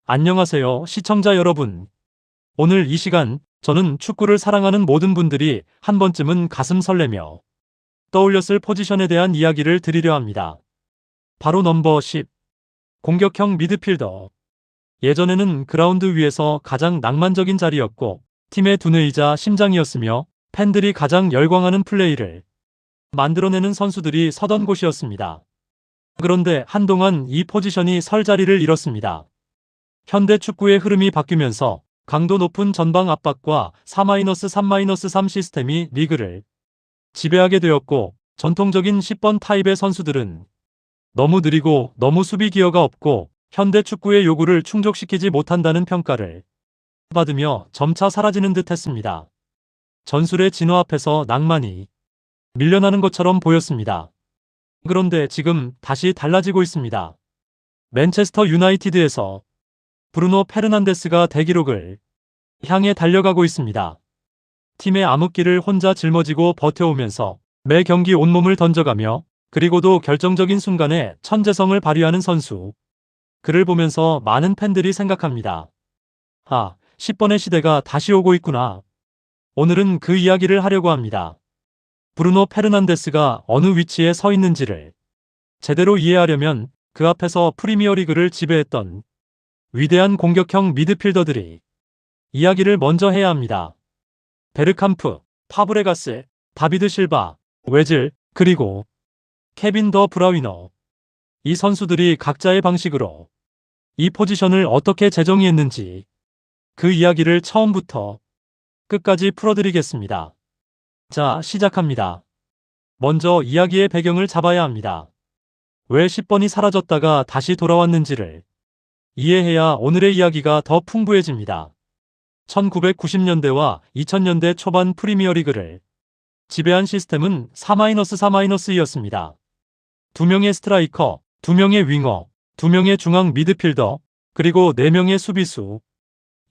안녕하세요, 시청자 여러분. 오늘 이 시간, 저는 축구를 사랑하는 모든 분들이 한 번쯤은 가슴 설레며 떠올렸을 포지션에 대한 이야기를 드리려 합니다. 바로 넘버 10. 공격형 미드필더. 예전에는 그라운드 위에서 가장 낭만적인 자리였고, 팀의 두뇌이자 심장이었으며, 팬들이 가장 열광하는 플레이를 만들어내는 선수들이 서던 곳이었습니다. 그런데 한동안 이 포지션이 설 자리를 잃었습니다. 현대 축구의 흐름이 바뀌면서 강도 높은 전방 압박과 4-3-3 시스템이 리그를 지배하게 되었고, 전통적인 10번 타입의 선수들은 너무 느리고 너무 수비 기여가 없고 현대 축구의 요구를 충족시키지 못한다는 평가를 받으며 점차 사라지는 듯 했습니다. 전술의 진화 앞에서 낭만이 밀려나는 것처럼 보였습니다. 그런데 지금 다시 달라지고 있습니다. 맨체스터 유나이티드에서 브루노 페르난데스가 대기록을 향해 달려가고 있습니다. 팀의 암흑기를 혼자 짊어지고 버텨오면서 매 경기 온몸을 던져가며 그리고도 결정적인 순간에 천재성을 발휘하는 선수. 그를 보면서 많은 팬들이 생각합니다. 10번의 시대가 다시 오고 있구나. 오늘은 그 이야기를 하려고 합니다. 브루노 페르난데스가 어느 위치에 서 있는지를 제대로 이해하려면 그 앞에서 프리미어리그를 지배했던 위대한 공격형 미드필더들이 이야기를 먼저 해야 합니다. 베르캄프, 파브레가스, 다비드 실바, 웨즐, 그리고 케빈 더 브라위너. 이 선수들이 각자의 방식으로 이 포지션을 어떻게 재정의했는지 그 이야기를 처음부터 끝까지 풀어드리겠습니다. 자, 시작합니다. 먼저 이야기의 배경을 잡아야 합니다. 왜 10번이 사라졌다가 다시 돌아왔는지를 이해해야 오늘의 이야기가 더 풍부해집니다. 1990년대와 2000년대 초반 프리미어리그를 지배한 시스템은 4-4-2였습니다. 2명의 스트라이커, 2명의 윙어, 2명의 중앙 미드필더, 그리고 4명의 수비수.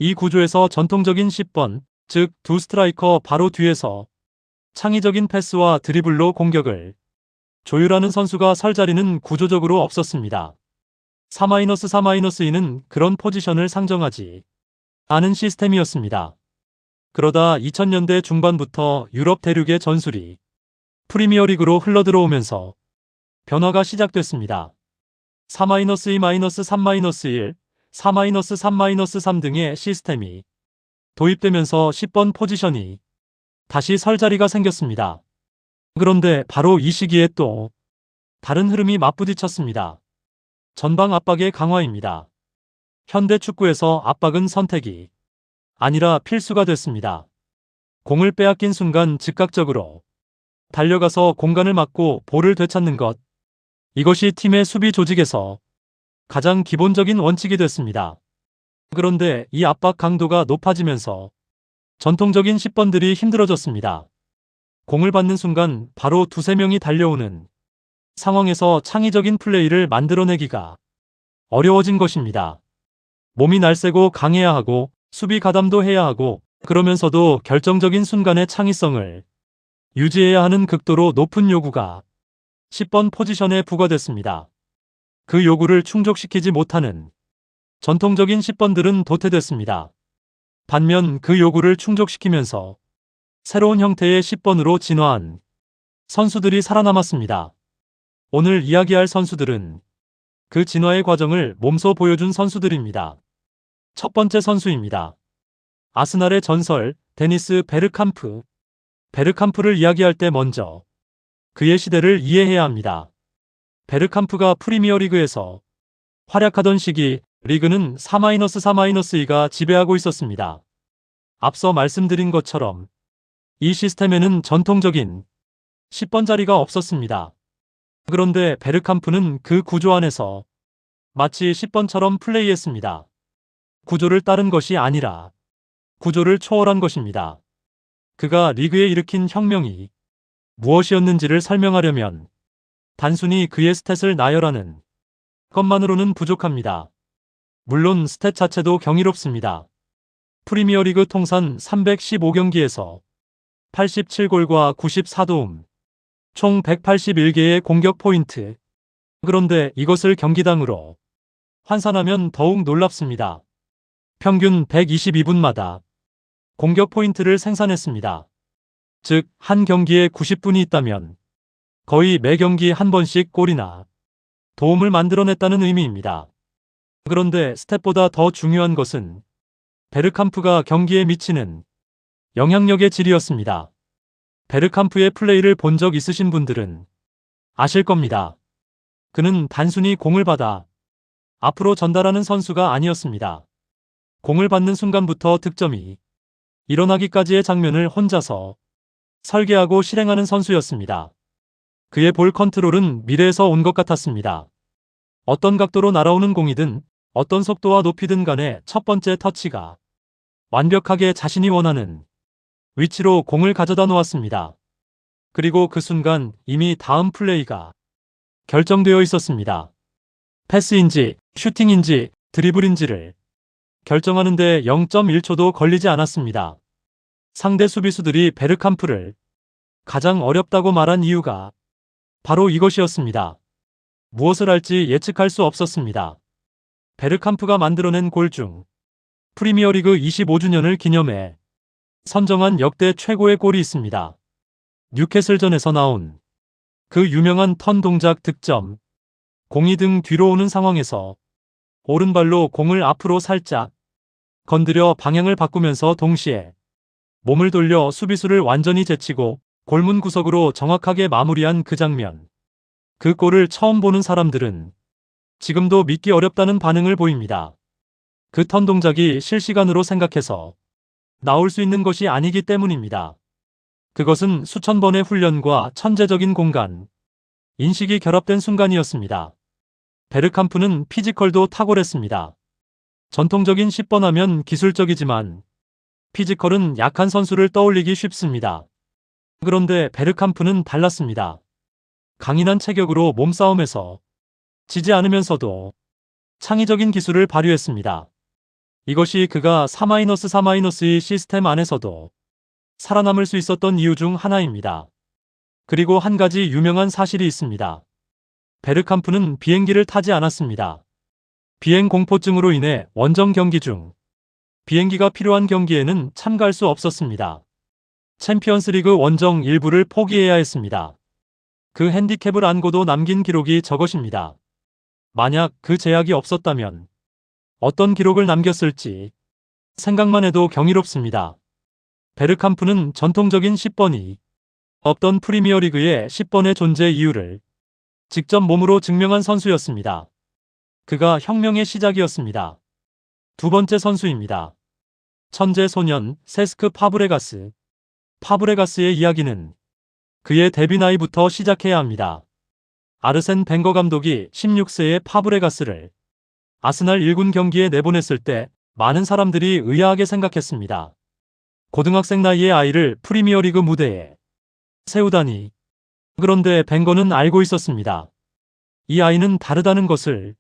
이 구조에서 전통적인 10번, 즉 두 스트라이커 바로 뒤에서 창의적인 패스와 드리블로 공격을 조율하는 선수가 설 자리는 구조적으로 없었습니다. 4-3-2는 그런 포지션을 상정하지 않은 시스템이었습니다. 그러다 2000년대 중반부터 유럽 대륙의 전술이 프리미어리그로 흘러들어오면서 변화가 시작됐습니다. 4-2-3-1, 4-3-3 등의 시스템이 도입되면서 10번 포지션이 다시 설 자리가 생겼습니다. 그런데 바로 이 시기에 또 다른 흐름이 맞부딪혔습니다. 전방 압박의 강화입니다. 현대 축구에서 압박은 선택이 아니라 필수가 됐습니다. 공을 빼앗긴 순간 즉각적으로 달려가서 공간을 막고 볼을 되찾는 것. 이것이 팀의 수비 조직에서 가장 기본적인 원칙이 됐습니다. 그런데 이 압박 강도가 높아지면서 전통적인 10번들이 힘들어졌습니다. 공을 받는 순간 바로 두세 명이 달려오는 상황에서 창의적인 플레이를 만들어내기가 어려워진 것입니다. 몸이 날쌔고 강해야 하고 수비 가담도 해야 하고 그러면서도 결정적인 순간의 창의성을 유지해야 하는 극도로 높은 요구가 10번 포지션에 부과됐습니다. 그 요구를 충족시키지 못하는 전통적인 10번들은 도태됐습니다. 반면 그 요구를 충족시키면서 새로운 형태의 10번으로 진화한 선수들이 살아남았습니다. 오늘 이야기할 선수들은 그 진화의 과정을 몸소 보여준 선수들입니다. 첫 번째 선수입니다. 아스날의 전설 데니스 베르캄프. 베르캄프를 이야기할 때 먼저 그의 시대를 이해해야 합니다. 베르캄프가 프리미어리그에서 활약하던 시기 리그는 4-3-2가 지배하고 있었습니다. 앞서 말씀드린 것처럼 이 시스템에는 전통적인 10번 자리가 없었습니다. 그런데 베르캄프는 그 구조 안에서 마치 10번처럼 플레이했습니다. 구조를 따른 것이 아니라 구조를 초월한 것입니다. 그가 리그에 일으킨 혁명이 무엇이었는지를 설명하려면 단순히 그의 스탯을 나열하는 것만으로는 부족합니다. 물론 스탯 자체도 경이롭습니다. 프리미어리그 통산 315경기에서 87골과 94도움, 총 181개의 공격 포인트. 그런데 이것을 경기당으로 환산하면 더욱 놀랍습니다. 평균 122분마다 공격 포인트를 생산했습니다. 즉, 한 경기에 90분이 있다면 거의 매 경기 한 번씩 골이나 도움을 만들어냈다는 의미입니다. 그런데 스탯보다 더 중요한 것은 베르캄프가 경기에 미치는 영향력의 질이었습니다. 베르캄프의 플레이를 본 적 있으신 분들은 아실 겁니다. 그는 단순히 공을 받아 앞으로 전달하는 선수가 아니었습니다. 공을 받는 순간부터 득점이 일어나기까지의 장면을 혼자서 설계하고 실행하는 선수였습니다. 그의 볼 컨트롤은 미래에서 온 것 같았습니다. 어떤 각도로 날아오는 공이든 어떤 속도와 높이든 간에 첫 번째 터치가 완벽하게 자신이 원하는 위치로 공을 가져다 놓았습니다. 그리고 그 순간 이미 다음 플레이가 결정되어 있었습니다. 패스인지 슈팅인지 드리블인지를 결정하는데 0.1초도 걸리지 않았습니다. 상대 수비수들이 베르캄프를 가장 어렵다고 말한 이유가 바로 이것이었습니다. 무엇을 할지 예측할 수 없었습니다. 베르캄프가 만들어낸 골 중 프리미어리그 25주년을 기념해 선정한 역대 최고의 골이 있습니다. 뉴캐슬전에서 나온 그 유명한 턴 동작 득점. 공이 등 뒤로 오는 상황에서 오른발로 공을 앞으로 살짝 건드려 방향을 바꾸면서 동시에 몸을 돌려 수비수를 완전히 제치고 골문 구석으로 정확하게 마무리한 그 장면. 그 골을 처음 보는 사람들은 지금도 믿기 어렵다는 반응을 보입니다. 그 턴 동작이 실시간으로 생각해서 나올 수 있는 것이 아니기 때문입니다. 그것은 수천 번의 훈련과 천재적인 공간, 인식이 결합된 순간이었습니다. 베르캄프는 피지컬도 탁월했습니다. 전통적인 10번 하면 기술적이지만 피지컬은 약한 선수를 떠올리기 쉽습니다. 그런데 베르캄프는 달랐습니다. 강인한 체격으로 몸싸움에서 지지 않으면서도 창의적인 기술을 발휘했습니다. 이것이 그가 4-4-2 시스템 안에서도 살아남을 수 있었던 이유 중 하나입니다. 그리고 한 가지 유명한 사실이 있습니다. 베르캄프는 비행기를 타지 않았습니다. 비행 공포증으로 인해 원정 경기 중 비행기가 필요한 경기에는 참가할 수 없었습니다. 챔피언스리그 원정 일부를 포기해야 했습니다. 그 핸디캡을 안고도 남긴 기록이 저것입니다. 만약 그 제약이 없었다면 어떤 기록을 남겼을지 생각만 해도 경이롭습니다. 베르캄프는 전통적인 10번이 없던 프리미어리그의 10번의 존재 이유를 직접 몸으로 증명한 선수였습니다. 그가 혁명의 시작이었습니다. 두 번째 선수입니다. 천재 소년 세스크 파브레가스. 파브레가스의 이야기는 그의 데뷔 나이부터 시작해야 합니다. 아르센 벵거 감독이 16세의 파브레가스를 아스날 1군 경기에 내보냈을 때 많은 사람들이 의아하게 생각했습니다. 고등학생 나이의 아이를 프리미어리그 무대에 세우다니. 그런데 벵거는 알고 있었습니다. 이 아이는 다르다는 것을.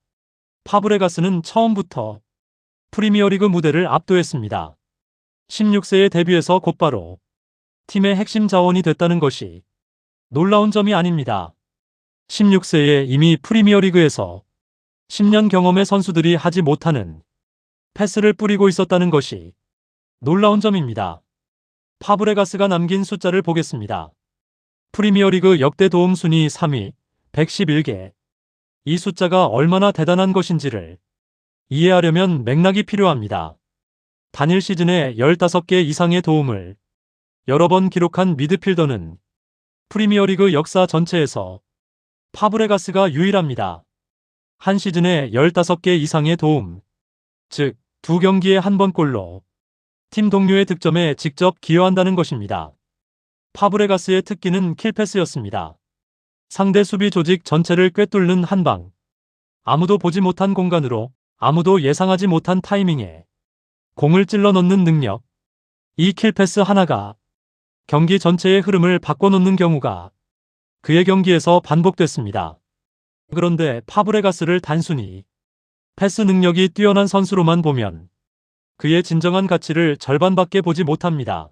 파브레가스는 처음부터 프리미어리그 무대를 압도했습니다. 16세에 데뷔해서 곧바로 팀의 핵심 자원이 됐다는 것이 놀라운 점이 아닙니다. 16세에 이미 프리미어리그에서 10년 경험의 선수들이 하지 못하는 패스를 뿌리고 있었다는 것이 놀라운 점입니다. 파브레가스가 남긴 숫자를 보겠습니다. 프리미어리그 역대 도움 순위 3위, 111개. 이 숫자가 얼마나 대단한 것인지를 이해하려면 맥락이 필요합니다. 단일 시즌에 15개 이상의 도움을 여러 번 기록한 미드필더는 프리미어리그 역사 전체에서 파브레가스가 유일합니다. 한 시즌에 15개 이상의 도움, 즉 2경기에 한 번 골로 팀 동료의 득점에 직접 기여한다는 것입니다. 파브레가스의 특기는 킬패스였습니다. 상대 수비 조직 전체를 꿰뚫는 한 방. 아무도 보지 못한 공간으로 아무도 예상하지 못한 타이밍에 공을 찔러 넣는 능력. 이 킬패스 하나가 경기 전체의 흐름을 바꿔놓는 경우가 그의 경기에서 반복됐습니다. 그런데 파브레가스를 단순히 패스 능력이 뛰어난 선수로만 보면 그의 진정한 가치를 절반밖에 보지 못합니다.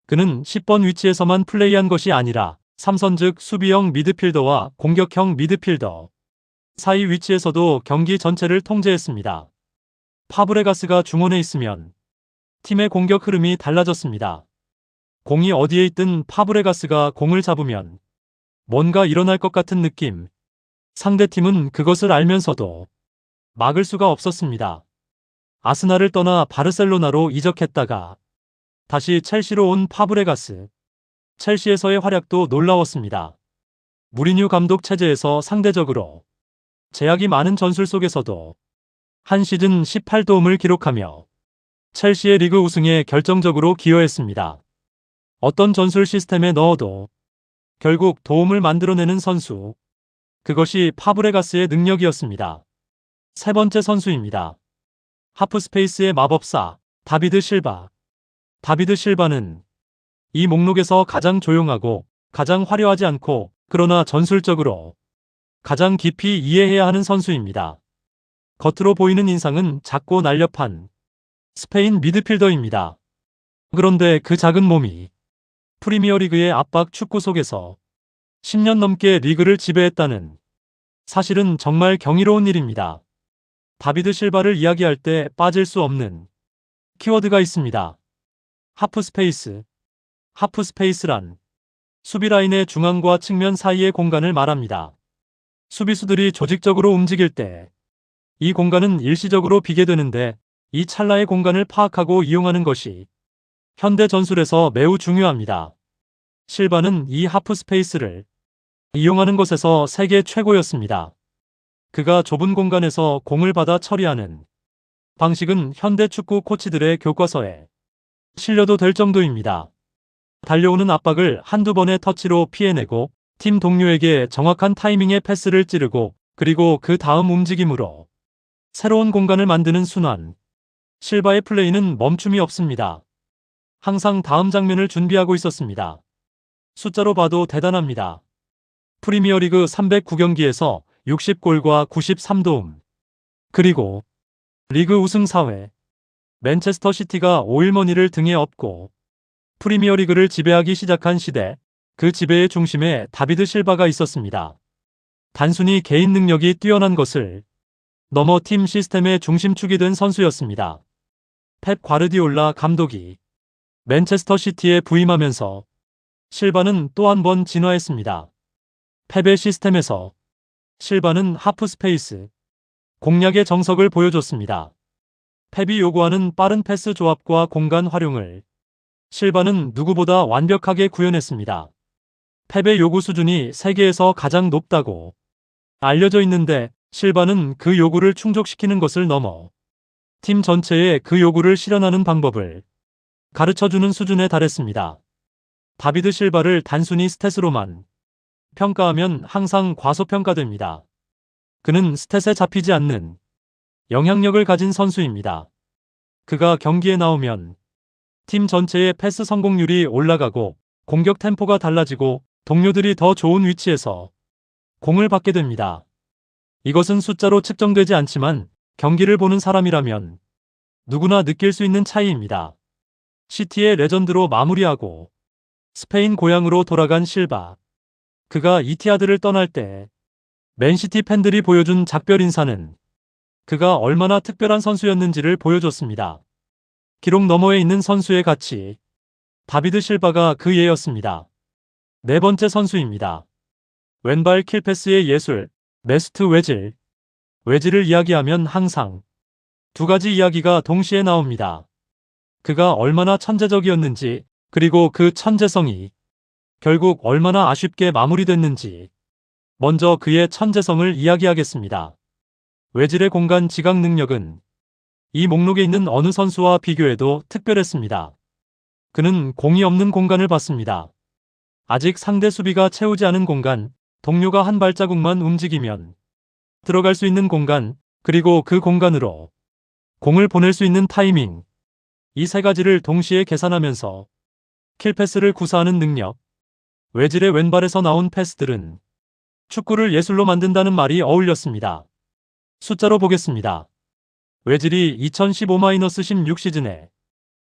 그는 10번 위치에서만 플레이한 것이 아니라 3선 즉 수비형 미드필더와 공격형 미드필더 사이 위치에서도 경기 전체를 통제했습니다. 파브레가스가 중원에 있으면 팀의 공격 흐름이 달라졌습니다. 공이 어디에 있든 파브레가스가 공을 잡으면 뭔가 일어날 것 같은 느낌. 상대팀은 그것을 알면서도 막을 수가 없었습니다. 아스날을 떠나 바르셀로나로 이적했다가 다시 첼시로 온 파브레가스. 첼시에서의 활약도 놀라웠습니다. 무리뉴 감독 체제에서 상대적으로 제약이 많은 전술 속에서도 한 시즌 18도움을 기록하며 첼시의 리그 우승에 결정적으로 기여했습니다. 어떤 전술 시스템에 넣어도 결국 도움을 만들어내는 선수. 그것이 파브레가스의 능력이었습니다. 세 번째 선수입니다. 하프스페이스의 마법사 다비드 실바. 다비드 실바는 이 목록에서 가장 조용하고 가장 화려하지 않고 그러나 전술적으로 가장 깊이 이해해야 하는 선수입니다. 겉으로 보이는 인상은 작고 날렵한 스페인 미드필더입니다. 그런데 그 작은 몸이 프리미어리그의 압박 축구 속에서 10년 넘게 리그를 지배했다는 사실은 정말 경이로운 일입니다. 다비드 실바를 이야기할 때 빠질 수 없는 키워드가 있습니다. 하프스페이스. 하프스페이스란 수비라인의 중앙과 측면 사이의 공간을 말합니다. 수비수들이 조직적으로 움직일 때 이 공간은 일시적으로 비게 되는데 이 찰나의 공간을 파악하고 이용하는 것이 현대 전술에서 매우 중요합니다. 실바는 이 하프스페이스를 이용하는 것에서 세계 최고였습니다. 그가 좁은 공간에서 공을 받아 처리하는 방식은 현대 축구 코치들의 교과서에 실려도 될 정도입니다. 달려오는 압박을 한두 번의 터치로 피해내고 팀 동료에게 정확한 타이밍의 패스를 찌르고 그리고 그 다음 움직임으로 새로운 공간을 만드는 순환. 실바의 플레이는 멈춤이 없습니다. 항상 다음 장면을 준비하고 있었습니다. 숫자로 봐도 대단합니다. 프리미어리그 309경기에서 60골과 93도움. 그리고 리그 우승 4회. 맨체스터 시티가 오일머니를 등에 업고 프리미어리그를 지배하기 시작한 시대. 그 지배의 중심에 다비드 실바가 있었습니다. 단순히 개인 능력이 뛰어난 것을 넘어 팀 시스템의 중심축이 된 선수였습니다. 펩 과르디올라 감독이 맨체스터 시티에 부임하면서 실바는 또 한 번 진화했습니다. 펩의 시스템에서 실바는 하프스페이스 공략의 정석을 보여줬습니다. 펩이 요구하는 빠른 패스 조합과 공간 활용을 실바는 누구보다 완벽하게 구현했습니다. 펩의 요구 수준이 세계에서 가장 높다고 알려져 있는데 실바는 그 요구를 충족시키는 것을 넘어 팀 전체에 그 요구를 실현하는 방법을 가르쳐주는 수준에 달했습니다. 다비드 실바를 단순히 스탯으로만 평가하면 항상 과소평가됩니다. 그는 스탯에 잡히지 않는 영향력을 가진 선수입니다. 그가 경기에 나오면 팀 전체의 패스 성공률이 올라가고 공격 템포가 달라지고 동료들이 더 좋은 위치에서 공을 받게 됩니다. 이것은 숫자로 측정되지 않지만 경기를 보는 사람이라면 누구나 느낄 수 있는 차이입니다. 시티의 레전드로 마무리하고 스페인 고향으로 돌아간 실바. 그가 이티하드를 떠날 때 맨시티 팬들이 보여준 작별 인사는 그가 얼마나 특별한 선수였는지를 보여줬습니다. 기록 너머에 있는 선수의 가치. 다비드 실바가 그 예였습니다. 네 번째 선수입니다. 왼발 킬패스의 예술. 메스트 외질. 외질을 이야기하면 항상 두 가지 이야기가 동시에 나옵니다. 그가 얼마나 천재적이었는지 그리고 그 천재성이 결국 얼마나 아쉽게 마무리됐는지. 먼저 그의 천재성을 이야기하겠습니다. 외질의 공간 지각 능력은 이 목록에 있는 어느 선수와 비교해도 특별했습니다. 그는 공이 없는 공간을 봤습니다. 아직 상대 수비가 채우지 않은 공간, 동료가 한 발자국만 움직이면 들어갈 수 있는 공간, 그리고 그 공간으로 공을 보낼 수 있는 타이밍. 이 세 가지를 동시에 계산하면서 킬패스를 구사하는 능력. 외질의 왼발에서 나온 패스들은 축구를 예술로 만든다는 말이 어울렸습니다. 숫자로 보겠습니다. 외질이 2015-16 시즌에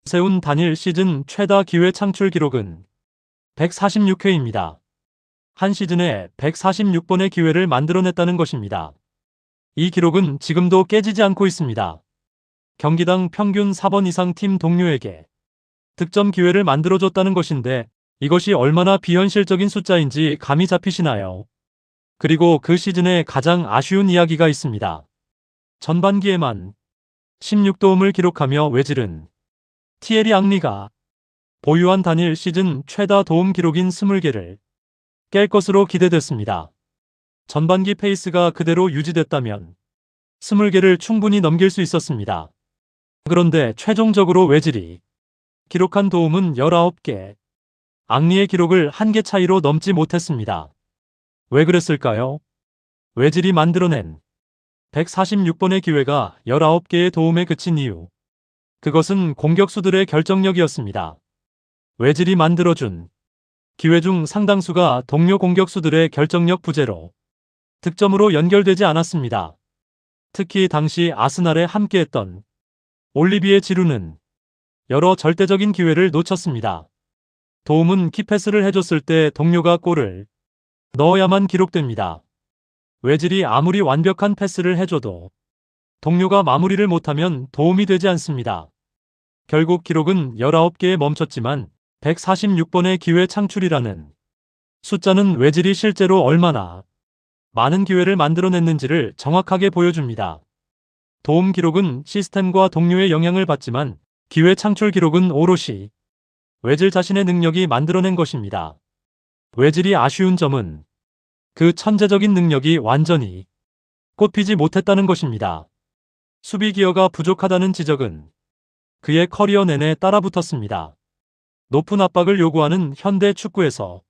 세운 단일 시즌 최다 기회 창출 기록은 146회입니다. 한 시즌에 146번의 기회를 만들어냈다는 것입니다. 이 기록은 지금도 깨지지 않고 있습니다. 경기당 평균 4번 이상 팀 동료에게 득점 기회를 만들어줬다는 것인데 이것이 얼마나 비현실적인 숫자인지 감이 잡히시나요? 그리고 그 시즌에 가장 아쉬운 이야기가 있습니다. 전반기에만 16도움을 기록하며 외질은 티에리 앙리가 보유한 단일 시즌 최다 도움 기록인 20개를 깰 것으로 기대됐습니다. 전반기 페이스가 그대로 유지됐다면 20개를 충분히 넘길 수 있었습니다. 그런데 최종적으로 외질이 기록한 도움은 19개. 앙리의 기록을 1개 차이로 넘지 못했습니다. 왜 그랬을까요? 외질이 만들어낸 146번의 기회가 19개의 도움에 그친 이유. 그것은 공격수들의 결정력이었습니다. 외질이 만들어준 기회 중 상당수가 동료 공격수들의 결정력 부재로 득점으로 연결되지 않았습니다. 특히 당시 아스날에 함께했던 올리비에 지루는 여러 절대적인 기회를 놓쳤습니다. 도움은 키패스를 해줬을 때 동료가 골을 넣어야만 기록됩니다. 외질이 아무리 완벽한 패스를 해줘도 동료가 마무리를 못하면 도움이 되지 않습니다. 결국 기록은 19개에 멈췄지만 146번의 기회 창출이라는 숫자는 외질이 실제로 얼마나 많은 기회를 만들어냈는지를 정확하게 보여줍니다. 도움 기록은 시스템과 동료의 영향을 받지만 기회 창출 기록은 오롯이 외질 자신의 능력이 만들어낸 것입니다. 외질이 아쉬운 점은 그 천재적인 능력이 완전히 꼽히지 못했다는 것입니다. 수비 기여가 부족하다는 지적은 그의 커리어 내내 따라붙었습니다. 높은 압박을 요구하는 현대 축구에서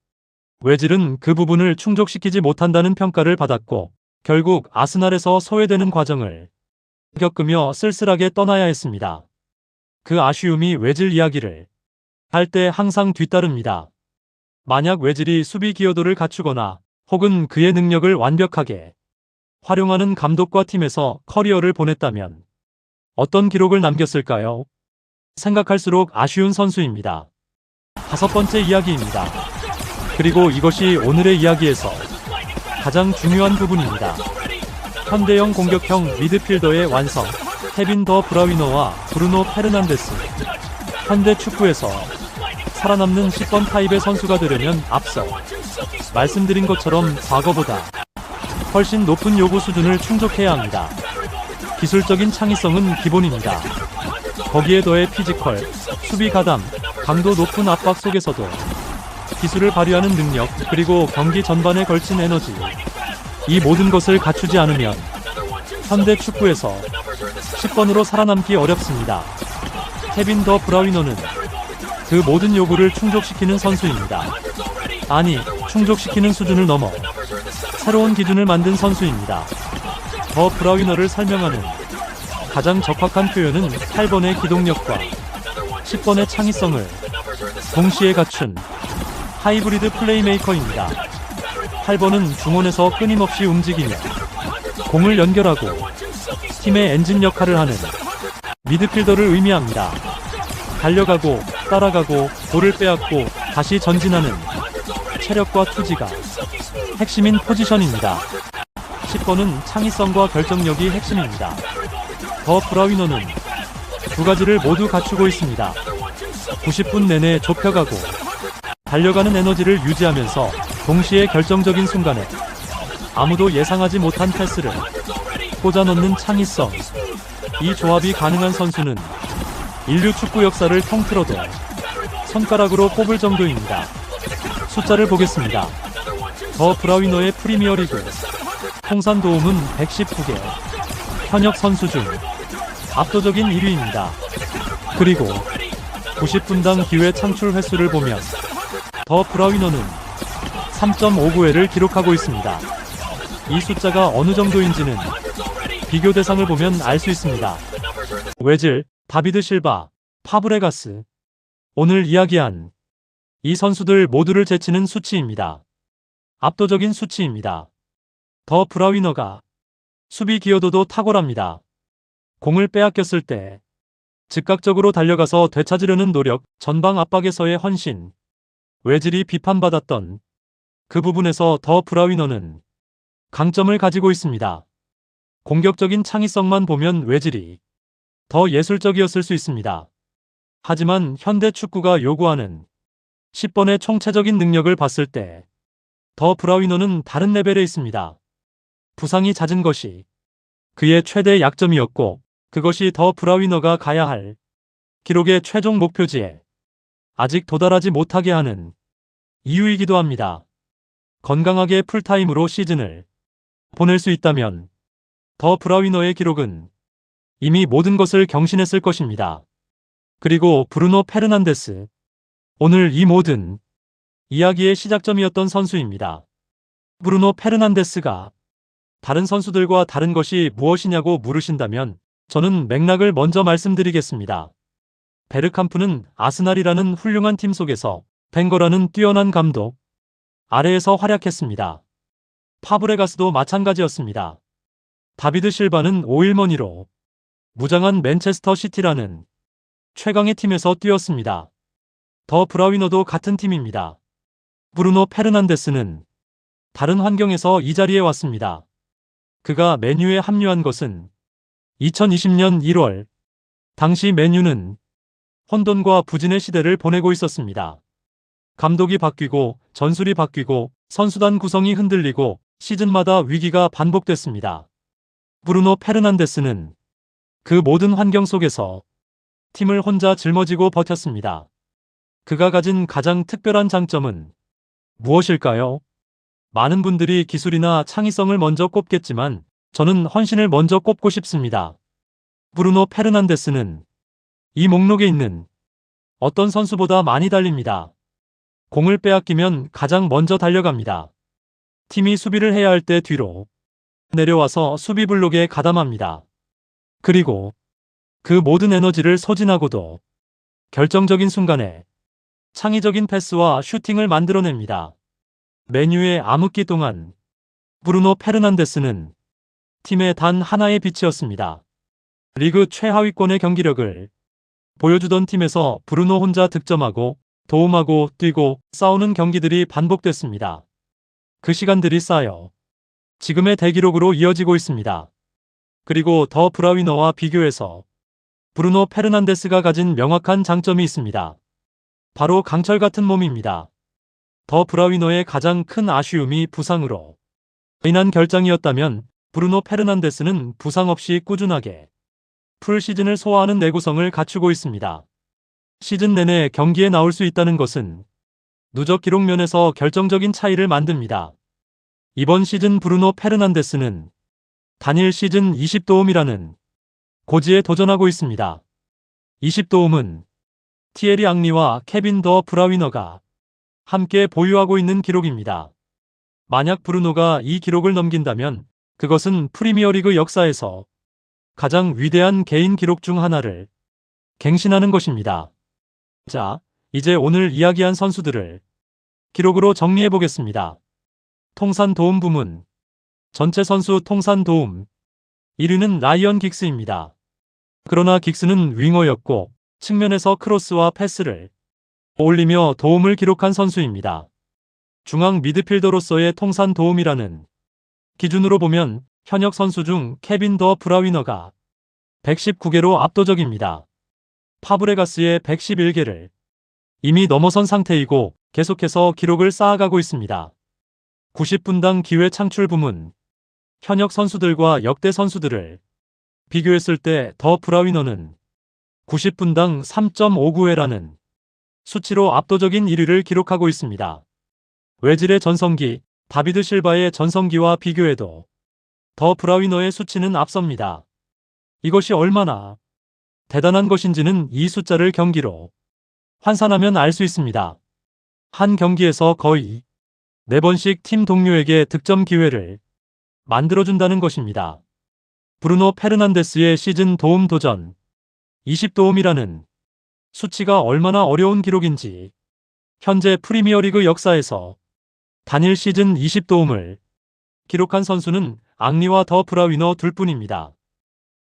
외질은 그 부분을 충족시키지 못한다는 평가를 받았고 결국 아스날에서 소외되는 과정을 겪으며 쓸쓸하게 떠나야 했습니다. 그 아쉬움이 외질 이야기를 할 때 항상 뒤따릅니다. 만약 외질이 수비 기여도를 갖추거나 혹은 그의 능력을 완벽하게 활용하는 감독과 팀에서 커리어를 보냈다면 어떤 기록을 남겼을까요? 생각할수록 아쉬운 선수입니다. 5번째 이야기입니다. 그리고 이것이 오늘의 이야기에서 가장 중요한 부분입니다. 현대형 공격형 미드필더의 완성. 케빈 더 브라위너와 브루노 페르난데스. 현대 축구에서 살아남는 10번 타입의 선수가 되려면 앞서 말씀드린 것처럼 과거보다 훨씬 높은 요구 수준을 충족해야 합니다. 기술적인 창의성은 기본입니다. 거기에 더해 피지컬, 수비 가담, 강도 높은 압박 속에서도 기술을 발휘하는 능력, 그리고 경기 전반에 걸친 에너지. 이 모든 것을 갖추지 않으면 현대 축구에서 10번으로 살아남기 어렵습니다. 케빈 더 브라위너는 그 모든 요구를 충족시키는 선수입니다. 아니, 충족시키는 수준을 넘어 새로운 기준을 만든 선수입니다. 더 브라위너를 설명하는 가장 적확한 표현은 8번의 기동력과 10번의 창의성을 동시에 갖춘 하이브리드 플레이메이커입니다. 8번은 중원에서 끊임없이 움직이며 공을 연결하고 팀의 엔진 역할을 하는 미드필더를 의미합니다. 달려가고 따라가고 볼을 빼앗고 다시 전진하는 체력과 투지가 핵심인 포지션입니다. 10번은 창의성과 결정력이 핵심입니다. 더 브라위너는 두 가지를 모두 갖추고 있습니다. 90분 내내 좁혀가고 달려가는 에너지를 유지하면서 동시에 결정적인 순간에 아무도 예상하지 못한 패스를 꽂아넣는 창의성. 이 조합이 가능한 선수는 인류 축구 역사를 통틀어도 손가락으로 꼽을 정도입니다. 숫자를 보겠습니다. 더 브라위너의 프리미어리그 통산 도움은 119개. 현역 선수 중 압도적인 1위입니다. 그리고 90분당 기회 창출 횟수를 보면 더 브라위너는 3.59회를 기록하고 있습니다. 이 숫자가 어느 정도인지는 비교 대상을 보면 알 수 있습니다. 외질, 다비드 실바, 파브레가스. 오늘 이야기한 이 선수들 모두를 제치는 수치입니다. 압도적인 수치입니다. 더 브라위너가 수비 기여도도 탁월합니다. 공을 빼앗겼을 때 즉각적으로 달려가서 되찾으려는 노력, 전방 압박에서의 헌신. 외질이 비판받았던 그 부분에서 더 브라위너는 강점을 가지고 있습니다. 공격적인 창의성만 보면 외질이 더 예술적이었을 수 있습니다. 하지만 현대 축구가 요구하는 10번의 총체적인 능력을 봤을 때 더 브라위너는 다른 레벨에 있습니다. 부상이 잦은 것이 그의 최대 약점이었고 그것이 더 브라위너가 가야 할 기록의 최종 목표지에 아직 도달하지 못하게 하는 이유이기도 합니다. 건강하게 풀타임으로 시즌을 보낼 수 있다면 더 브라위너의 기록은 이미 모든 것을 경신했을 것입니다. 그리고 브루노 페르난데스. 오늘 이 모든 이야기의 시작점이었던 선수입니다. 브루노 페르난데스가 다른 선수들과 다른 것이 무엇이냐고 물으신다면 저는 맥락을 먼저 말씀드리겠습니다. 베르캄프는 아스날이라는 훌륭한 팀 속에서 벵거라는 뛰어난 감독 아래에서 활약했습니다. 파브레가스도 마찬가지였습니다. 다비드 실바는 오일머니로 무장한 맨체스터 시티라는 최강의 팀에서 뛰었습니다. 더 브라위너도 같은 팀입니다. 브루노 페르난데스는 다른 환경에서 이 자리에 왔습니다. 그가 맨유에 합류한 것은 2020년 1월. 당시 맨유는 혼돈과 부진의 시대를 보내고 있었습니다. 감독이 바뀌고 전술이 바뀌고 선수단 구성이 흔들리고 시즌마다 위기가 반복됐습니다. 브루노 페르난데스는 그 모든 환경 속에서 팀을 혼자 짊어지고 버텼습니다. 그가 가진 가장 특별한 장점은 무엇일까요? 많은 분들이 기술이나 창의성을 먼저 꼽겠지만 저는 헌신을 먼저 꼽고 싶습니다. 브루노 페르난데스는 이 목록에 있는 어떤 선수보다 많이 달립니다. 공을 빼앗기면 가장 먼저 달려갑니다. 팀이 수비를 해야 할 때 뒤로 내려와서 수비 블록에 가담합니다. 그리고 그 모든 에너지를 소진하고도 결정적인 순간에 창의적인 패스와 슈팅을 만들어냅니다. 맨유의 암흑기 동안 브루노 페르난데스는 팀의 단 하나의 빛이었습니다. 리그 최하위권의 경기력을 보여주던 팀에서 브루노 혼자 득점하고 도움하고 뛰고 싸우는 경기들이 반복됐습니다. 그 시간들이 쌓여 지금의 대기록으로 이어지고 있습니다. 그리고 더 브라위너와 비교해서 브루노 페르난데스가 가진 명확한 장점이 있습니다. 바로 강철 같은 몸입니다. 더 브라위너의 가장 큰 아쉬움이 부상으로 인한 결장이었다면 브루노 페르난데스는 부상 없이 꾸준하게 풀 시즌을 소화하는 내구성을 갖추고 있습니다. 시즌 내내 경기에 나올 수 있다는 것은 누적 기록 면에서 결정적인 차이를 만듭니다. 이번 시즌 브루노 페르난데스는 단일 시즌 20도움이라는 고지에 도전하고 있습니다. 20도움은 티에리 앙리와 케빈 더 브라위너가 함께 보유하고 있는 기록입니다. 만약 브루노가 이 기록을 넘긴다면 그것은 프리미어리그 역사에서 가장 위대한 개인 기록 중 하나를 갱신하는 것입니다. 자, 이제 오늘 이야기한 선수들을 기록으로 정리해 보겠습니다. 통산 도움 부문 전체 선수 통산 도움 1위는 라이언 긱스입니다. 그러나 긱스는 윙어였고 측면에서 크로스와 패스를 올리며 도움을 기록한 선수입니다. 중앙 미드필더로서의 통산 도움이라는 기준으로 보면 현역 선수 중 케빈 더 브라위너가 119개로 압도적입니다. 파브레가스의 111개를 이미 넘어선 상태이고 계속해서 기록을 쌓아가고 있습니다. 90분당 기회 창출 부문 현역 선수들과 역대 선수들을 비교했을 때 더 브라위너는 90분당 3.59회라는 수치로 압도적인 1위를 기록하고 있습니다. 외질의 전성기, 다비드 실바의 전성기와 비교해도 더 브라위너의 수치는 앞섭니다. 이것이 얼마나 대단한 것인지는 이 숫자를 경기로 환산하면 알 수 있습니다. 한 경기에서 거의 4번씩 팀 동료에게 득점 기회를 만들어준다는 것입니다. 브루노 페르난데스의 시즌 도움 도전 20도움이라는 수치가 얼마나 어려운 기록인지 현재 프리미어리그 역사에서 단일 시즌 20도움을 기록한 선수는 앙리와 더 브라위너 둘뿐입니다.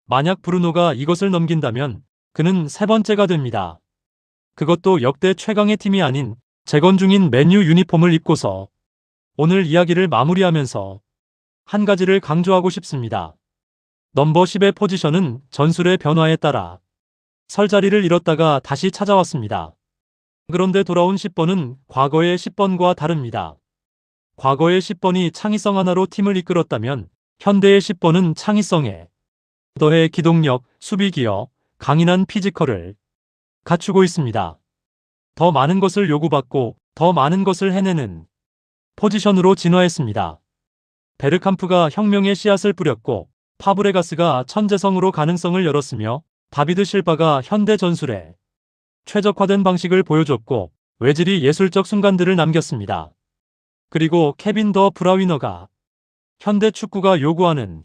만약 브루노가 이것을 넘긴다면 그는 3번째가 됩니다. 그것도 역대 최강의 팀이 아닌 재건 중인 맨유 유니폼을 입고서. 오늘 이야기를 마무리하면서 한 가지를 강조하고 싶습니다. 넘버 10의 포지션은 전술의 변화에 따라 설 자리를 잃었다가 다시 찾아왔습니다. 그런데 돌아온 10번은 과거의 10번과 다릅니다. 과거의 10번이 창의성 하나로 팀을 이끌었다면 현대의 10번은 창의성에 더해 기동력, 수비 기여, 강인한 피지컬을 갖추고 있습니다. 더 많은 것을 요구받고 더 많은 것을 해내는 포지션으로 진화했습니다. 베르캄프가 혁명의 씨앗을 뿌렸고 파브레가스가 천재성으로 가능성을 열었으며 다비드 실바가 현대 전술에 최적화된 방식을 보여줬고 외질이 예술적 순간들을 남겼습니다. 그리고 케빈 더 브라위너가 현대 축구가 요구하는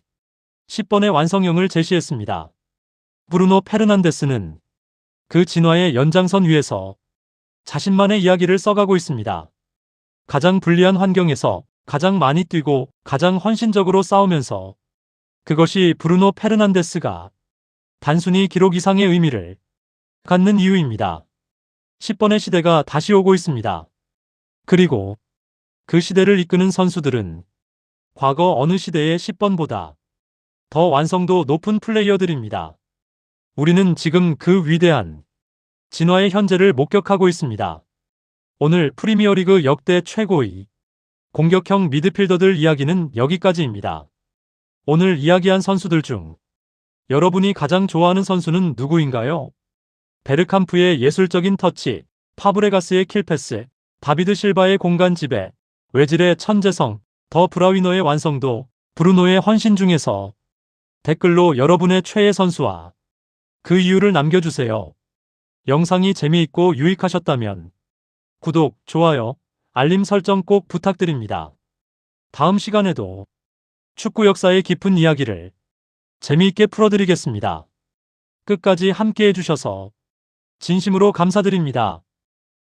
10번의 완성형을 제시했습니다. 브루노 페르난데스는 그 진화의 연장선 위에서 자신만의 이야기를 써가고 있습니다. 가장 불리한 환경에서 가장 많이 뛰고 가장 헌신적으로 싸우면서 그것이 브루노 페르난데스가 단순히 기록 이상의 의미를 갖는 이유입니다. 10번의 시대가 다시 오고 있습니다. 그리고 그 시대를 이끄는 선수들은 과거 어느 시대의 10번보다 더 완성도 높은 플레이어들입니다. 우리는 지금 그 위대한 진화의 현재를 목격하고 있습니다. 오늘 프리미어리그 역대 최고의 공격형 미드필더들 이야기는 여기까지입니다. 오늘 이야기한 선수들 중 여러분이 가장 좋아하는 선수는 누구인가요? 베르캄프의 예술적인 터치, 파브레가스의 킬패스, 다비드 실바의 공간 지배, 외질의 천재성, 더 브라위너의 완성도, 브루노의 헌신 중에서 댓글로 여러분의 최애 선수와 그 이유를 남겨주세요. 영상이 재미있고 유익하셨다면 구독, 좋아요, 알림 설정 꼭 부탁드립니다. 다음 시간에도 축구 역사의 깊은 이야기를 재미있게 풀어드리겠습니다. 끝까지 함께 해주셔서 진심으로 감사드립니다.